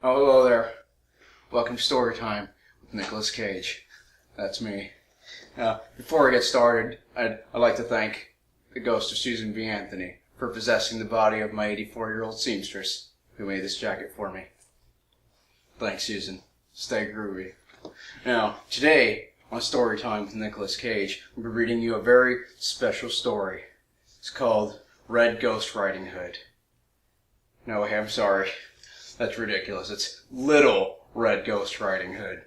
Oh, hello there. Welcome to Story Time with Nicolas Cage. That's me. Before I get started, I'd like to thank the ghost of Susan B. Anthony for possessing the body of my 84-year-old seamstress who made this jacket for me. Thanks, Susan. Stay groovy. Now, today on Story Time with Nicolas Cage, we'll be reading you a very special story. It's called Red Ghost Riding Hood. No, I'm sorry. That's ridiculous. It's Little Red Ghost Riding Hood.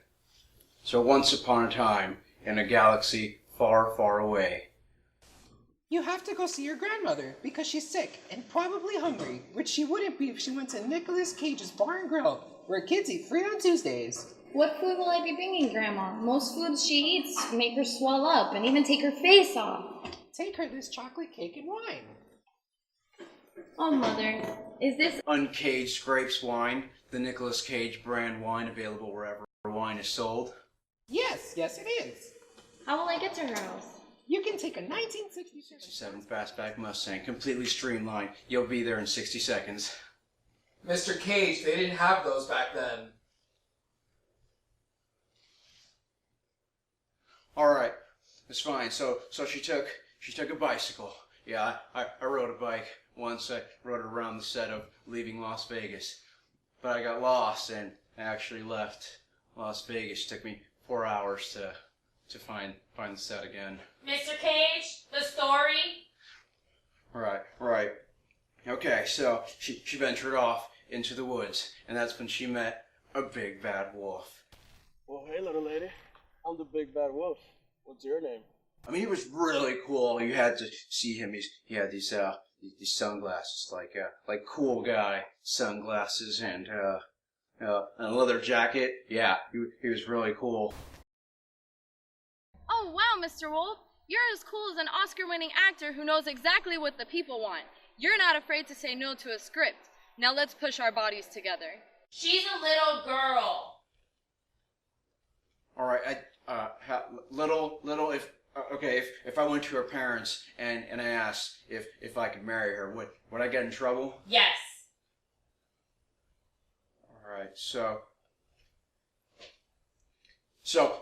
So once upon a time, in a galaxy far, far away. You have to go see your grandmother because she's sick and probably hungry, which she wouldn't be if she went to Nicolas Cage's Bar and Grill, where kids eat free on Tuesdays. What food will I be bringing, Grandma? Most foods she eats make her swell up and even take her face off. Take her this chocolate cake and wine. Oh, Mother, is this... Uncaged Grapes Wine, the Nicolas Cage brand wine available wherever wine is sold. Yes, it is. How will I get to her house? You can take a 1967 67 Fastback Mustang, completely streamlined. You'll be there in 60 seconds. Mr. Cage, they didn't have those back then. Alright, it's fine. So she took a bicycle. Yeah, I rode a bike. Once I rode it around the set of Leaving Las Vegas. But I got lost and actually left Las Vegas. It took me 4 hours to find the set again. Mr. Cage, the story? Right. Okay, so she ventured off into the woods, and that's when she met a big bad wolf. Well, hey, little lady. I'm the big bad wolf. What's your name? I mean, he was really cool. You had to see him. He had these sunglasses, like cool guy sunglasses, and a leather jacket. Yeah, he was really cool. Oh, wow, Mr. Wolf. You're as cool as an Oscar-winning actor who knows exactly what the people want. You're not afraid to say no to a script. Now let's push our bodies together. She's a little girl. All right, if I went to her parents and I asked if I could marry her, would I get in trouble? Yes. All right, so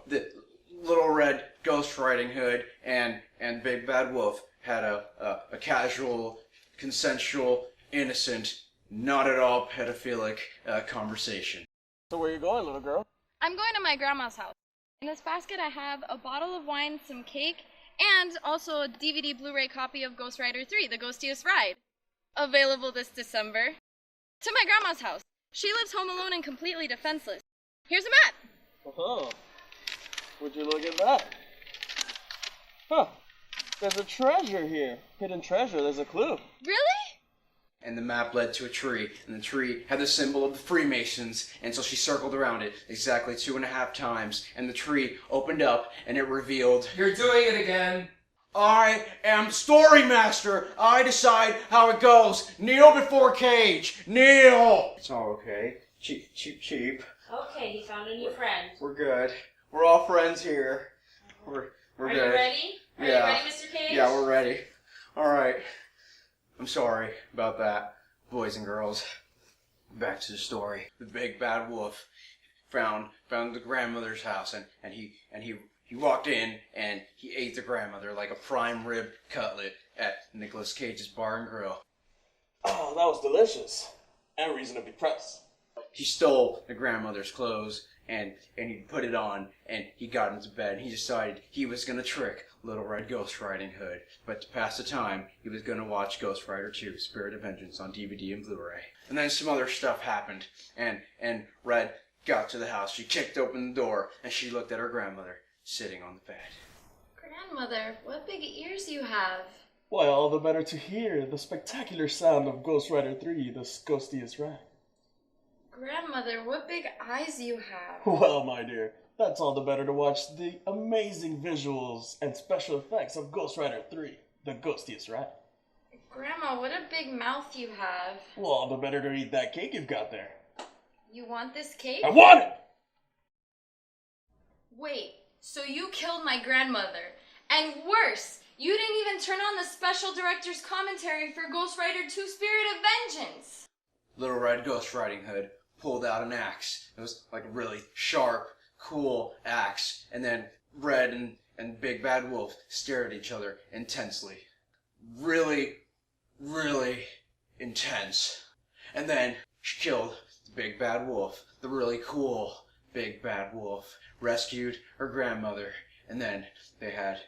the Little Red Ghost Riding Hood and Big Bad Wolf had a casual, consensual, innocent, not at all pedophilic conversation. So where you going, little girl? I'm going to my grandma's house. In this basket I have a bottle of wine, some cake, and also a DVD Blu-ray copy of Ghost Rider 3, The Ghostiest Ride. Available this December. To my grandma's house. She lives home alone and completely defenseless. Here's a map! Oh, would you look at that? Huh, there's a treasure here. Hidden treasure, there's a clue. Really? And the map led to a tree, and the tree had the symbol of the Freemasons, and so she circled around it exactly 2.5 times, and the tree opened up, and it revealed... You're doing it again. I am Story Master! I decide how it goes! Kneel before Cage! Kneel! It's all okay. Cheap. Okay, he found a new friend. We're good. We're all friends here. We're Are good. you ready? Are you ready, Mr. Cage? Yeah, we're ready. Alright. I'm sorry about that, boys and girls. Back to the story. The big bad wolf found the grandmother's house, and he walked in and he ate the grandmother like a prime rib cutlet at Nicolas Cage's Bar and Grill. Oh, that was delicious. And reason to be pressed. He stole the grandmother's clothes and he put it on, and he got into bed, and he decided he was going to trick Little Red Ghost Riding Hood. But to pass the time, he was going to watch Ghost Rider 2, Spirit of Vengeance on DVD and Blu-ray. And then some other stuff happened, and Red got to the house. She kicked open the door, and she looked at her grandmother sitting on the bed. Grandmother, what big ears you have. Why, all the better to hear the spectacular sound of Ghost Rider 3, The Ghostiest Ride. Grandmother, what big eyes you have. Well, my dear, that's all the better to watch the amazing visuals and special effects of Ghost Rider 3, The Ghostiest Ride. Grandma, what a big mouth you have. Well, all the better to eat that cake you've got there. You want this cake? I want it! Wait, so you killed my grandmother. And worse, you didn't even turn on the special director's commentary for Ghost Rider 2 Spirit of Vengeance. Little Red Ghost Riding Hood pulled out an axe. It was like a really sharp, cool axe. And then Red and Big Bad Wolf stared at each other intensely. Really, really intense. And then she killed the Big Bad Wolf, the really cool Big Bad Wolf, rescued her grandmother, and then they had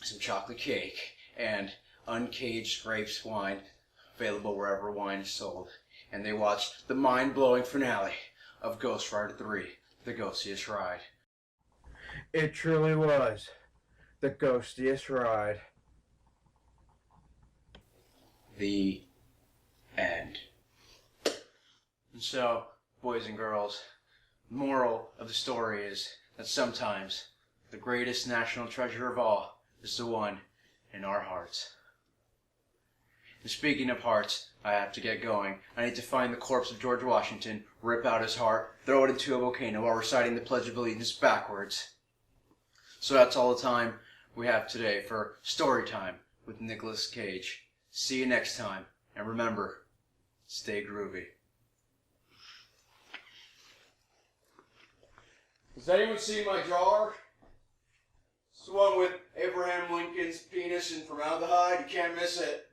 some chocolate cake and uncaged grapes wine, available wherever wine is sold. And they watched the mind-blowing finale of Ghost Rider 3, The Ghostiest Ride. It truly was the ghostiest ride. The end. And so, boys and girls, the moral of the story is that sometimes the greatest national treasure of all is the one in our hearts. And speaking of hearts, I have to get going. I need to find the corpse of George Washington, rip out his heart, throw it into a volcano while reciting the Pledge of Allegiance backwards. So that's all the time we have today for Story Time with Nicolas Cage. See you next time, and remember, stay groovy. Has anyone seen my jar? It's the one with Abraham Lincoln's penis and formaldehyde. You can't miss it.